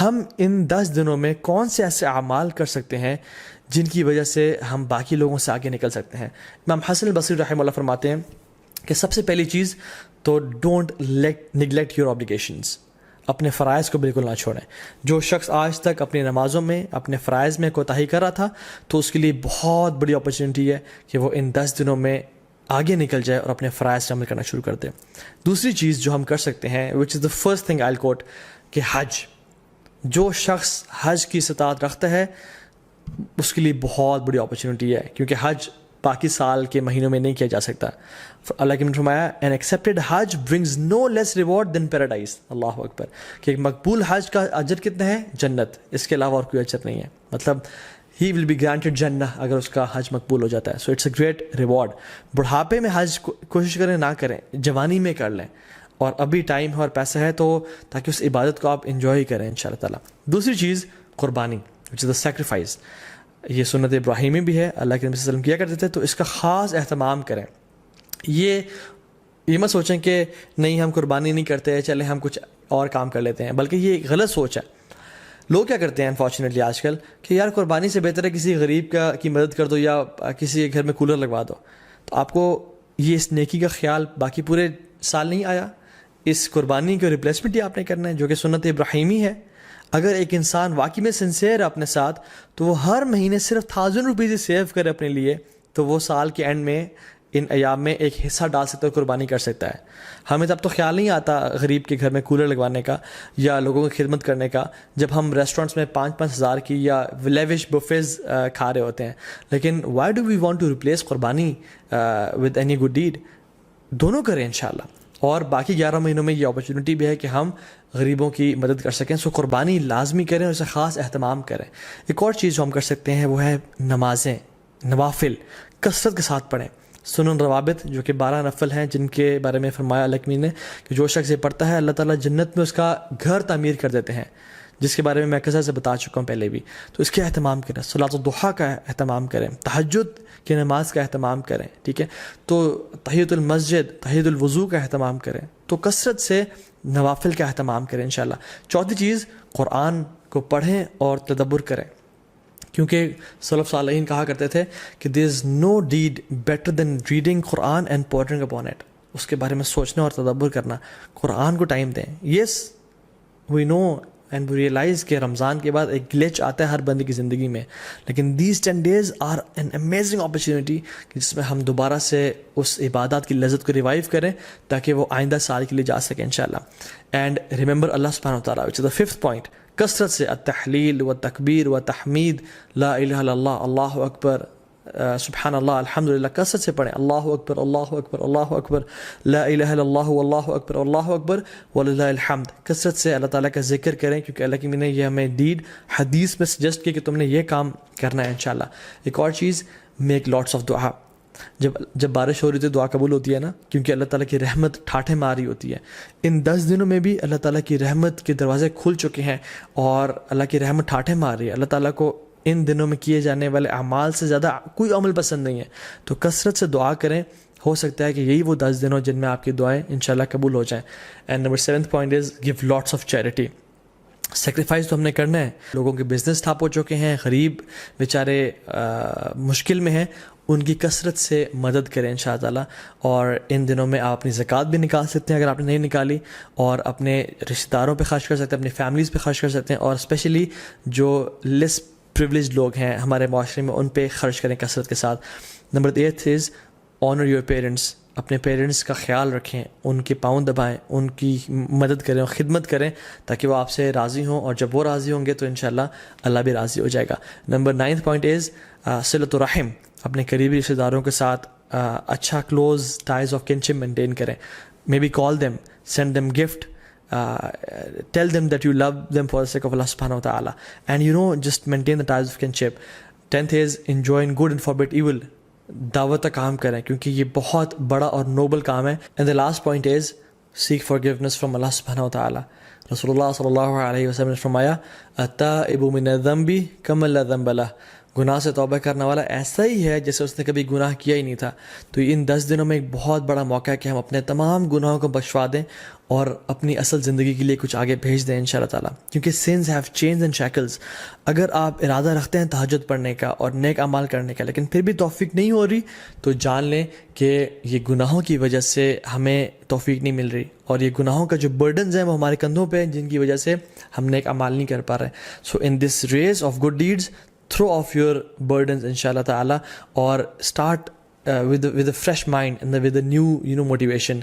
ہم ان 10 دنوں میں کون سے ایسے اعمال کر سکتے ہیں جن کی وجہ سے ہم باقی لوگوں سے آگے نکل سکتے ہیں. امام حسن البصری رحمہ اللہ فرماتے ہیں کہ سب سے پہلی چیز تو ڈونٹ نگلیکٹ یور آبلیگیشنز. اپنے فرائض کو بالکل نہ چھوڑیں. جو شخص آج تک اپنی نمازوں میں اپنے فرائض میں کوتاہی کر رہا تھا تو اس کے لیے بہت بڑی اپرچونیٹی ہے کہ وہ ان 10 دنوں میں آگے نکل جائے اور اپنے فرائض سے عمل کرنا شروع کر دے. دوسری چیز جو ہم کر سکتے ہیں وچ از دا فرسٹ تھنگ آئی کوٹ کہ حج. جو شخص حج کی استطاعت رکھتا ہے اس کے لیے بہت بڑی اپرچونیٹی ہے, کیونکہ حج باقی سال کے مہینوں میں نہیں کیا جا سکتا. اللہ کے نے فرمایا این ایکسیپٹیڈ حج برنگز نو لیس ریوارڈ دین پیراڈائز. اللہ اکبر. کہ ایک مقبول حج کا اجر کتنا ہے؟ جنت, اس کے علاوہ اور کوئی اجر نہیں ہے. مطلب ہی ول بی گرانٹیڈ جنہ اگر اس کا حج مقبول ہو جاتا ہے. So it's a great reward. بڑھاپے میں حج کوشش کریں نہ کریں, جوانی میں کر لیں, اور ابھی ٹائم ہے اور پیسہ ہے تو تاکہ اس عبادت کو آپ انجوائے کریں ان شاء اللہ تعالیٰ. دوسری چیز قربانی وچ از دا سیکریفائس. یہ سنت ابراہیمی بھی ہے, اللہ کے نبی صلی اللہ علیہ وسلم کیا کرتے تھے, تو اس کا خاص اہتمام کریں. یہ مت سوچیں کہ نہیں ہم قربانی نہیں کرتے, چلیں ہم کچھ اور کام کر لیتے ہیں, بلکہ یہ ایک غلط سوچ ہے. لوگ کیا کرتے ہیں انفارچونیٹلی آج کل کہ یار قربانی سے بہتر ہے کسی غریب کی مدد کر دو یا کسی کے گھر میں کولر لگوا دو. تو آپ کو یہ اس نیکی کا خیال باقی پورے سال نہیں آیا. اس قربانی کو ریپلیسمنٹ ہی آپ نے کرنا ہے جو کہ سنت ابراہیمی ہے. اگر ایک انسان واقعی میں سنسیئر ہے اپنے ساتھ تو وہ ہر مہینے صرف 1000 روپیز سیو کرے اپنے لیے, تو وہ سال کے اینڈ میں ان ایام میں ایک حصہ ڈال سکتا ہے, قربانی کر سکتا ہے. ہمیں تب تو خیال نہیں آتا غریب کے گھر میں کولر لگوانے کا یا لوگوں کی خدمت کرنے کا جب ہم ریسٹورینٹس میں 5-5 ہزار کی یا لیوش بفیز کھا رہے ہوتے ہیں. لیکن why do we want to replace قربانی ود اینی گڈ ڈیڈ؟ دونوں کریں انشاءاللہ. اور باقی 11 مہینوں میں یہ اپرچونیٹی بھی ہے کہ ہم غریبوں کی مدد کر سکیں. سو قربانی لازمی کریں اور اسے خاص اہتمام کریں. ایک اور چیز جو ہم کر سکتے ہیں وہ ہے نمازیں, نوافل کثرت کے ساتھ پڑھیں. سنن روابط جو کہ 12 نفل ہیں جن کے بارے میں فرمایا اللہ کی نے کہ جو شخص یہ پڑھتا ہے اللہ تعالیٰ جنت میں اس کا گھر تعمیر کر دیتے ہیں, جس کے بارے میں کثرت سے بتا چکا ہوں پہلے بھی. تو اس کے اہتمام کریں. صلاۃ الضحیٰ کا اہتمام کریں, تہجد کی نماز کا اہتمام کریں. ٹھیک ہے, تو تحیۃ المسجد, تحیۃ الوضو کا اہتمام کریں. تو کثرت سے نوافل کا اہتمام کریں انشاءاللہ. چوتھی چیز قرآن کو پڑھیں اور تدبر کریں, کیونکہ سلف صالحین کہا کرتے تھے کہ there is no deed better than reading Quran and pondering upon it. اس کے بارے میں سوچنا اور تدبر کرنا. قرآن کو ٹائم دیں. یس وی نو اینڈ وی ریئلائز کہ رمضان کے بعد ایک گلیچ آتا ہے ہر بندے کی زندگی میں, لیکن these 10 days are an amazing opportunity جس میں ہم دوبارہ سے اس عبادات کی لذت کو ریوائیو کریں تاکہ وہ آئندہ سال کے لیے جا سکیں انشاءاللہ. اینڈ ریممبر اللہ سبحانہ و تعالیٰ وچ از دا 5th پوائنٹ. کثرت سے التحلیل و تکبیر و تحمید, لا الہ الا اللہ, اللہ اکبر, سبحان اللہ, الحمدللہ. کثرت سے پڑھیں اللہ اکبر, اللہ اکبر, اللہ اکبر, لا الہ الا اللہ, اللہ اکبر, اللہ اکبر وللہ الحمد. کثرت سے اللہ تعالیٰ کا ذکر کریں کیونکہ اللہ کی نے یہ ہمیں ڈیڈ حدیث میں سجیسٹ کی کہ تم نے یہ کام کرنا ہے انشاءاللہ. ایک اور چیز, میک لاٹس آف دعا. جب بارش ہو رہی تھی دعا قبول ہوتی ہے نا, کیونکہ اللہ تعالیٰ کی رحمت ٹھاٹھے مار رہی ہوتی ہے. ان 10 دنوں میں بھی اللہ تعالیٰ کی رحمت کے دروازے کھل چکے ہیں اور اللہ کی رحمت ٹھاٹھے مار رہی ہے. اللہ تعالیٰ کو ان دنوں میں کیے جانے والے اعمال سے زیادہ کوئی عمل پسند نہیں ہے. تو کثرت سے دعا کریں, ہو سکتا ہے کہ یہی وہ 10 دن ہو جن میں آپ کی دعائیں انشاءاللہ قبول ہو جائیں. And number 7th point is give lots of charity. Sacrifice تو ہم نے کرنا ہے. لوگوں کے بزنس ٹھپ ہو چکے ہیں, غریب بیچارے مشکل میں ہیں, ان کی کثرت سے مدد کریں انشاءاللہ تعالیٰ. اور ان دنوں میں آپ اپنی زکوٰۃ بھی نکال سکتے ہیں اگر آپ نے نہیں نکالی, اور اپنے رشتہ داروں پہ خرچ کر سکتے ہیں, اپنی فیملیز پہ خرچ کر سکتے ہیں, اور اسپیشلی جو لیس پریویلیج لوگ ہیں ہمارے معاشرے میں ان پہ خرچ کریں کثرت کے ساتھ. Number 8 is owner your parents. اپنے پیرنٹس کا خیال رکھیں, ان کے پاؤں دبائیں, ان کی مدد کریں اور خدمت کریں تاکہ وہ آپ سے راضی ہوں, اور جب وہ راضی ہوں گے تو انشاءاللہ اللہ بھی راضی ہو جائے گا. Number 9th point is صلۃ الرحم. اپنے قریبی رشتہ داروں کے ساتھ اچھا close ties of kinship maintain کریں. Maybe call them, send them gift, tell them that you love them for the sake of Allah subhanahu wa ta'ala, and just maintain the ties of kinship. 10th is enjoin good and forbid evil. دعوت کا کام کریں کیونکہ یہ بہت بڑا اور Nobel کام ہے. and the last point is seek forgiveness from Allah subhanahu wa ta'ala. رسول اللہ صلی اللہ علیہ وسلم نے فرمایا التائب من الذنب کمن لا ذنب له. گناہ سے توبہ کرنے والا ایسا ہی ہے جیسے اس نے کبھی گناہ کیا ہی نہیں تھا. تو ان 10 دنوں میں ایک بہت بڑا موقع ہے کہ ہم اپنے تمام گناہوں کو بخشوا دیں اور اپنی اصل زندگی کے لیے کچھ آگے بھیج دیں انشاءاللہ تعالیٰ. کیونکہ sins have chains and shackles. اگر آپ ارادہ رکھتے ہیں تہجد پڑھنے کا اور نیک اعمال کرنے کا لیکن پھر بھی توفیق نہیں ہو رہی تو جان لیں کہ یہ گناہوں کی وجہ سے ہمیں توفیق نہیں مل رہی, اور یہ گناہوں کا جو برڈنز ہیں وہ ہمارے کندھوں پہ ہیں جن کی وجہ سے ہم نیک اعمال نہیں کر پا رہے. So in this race of good deeds throw off your burdens inshallah ta'ala, or start with a fresh mind and with a new motivation.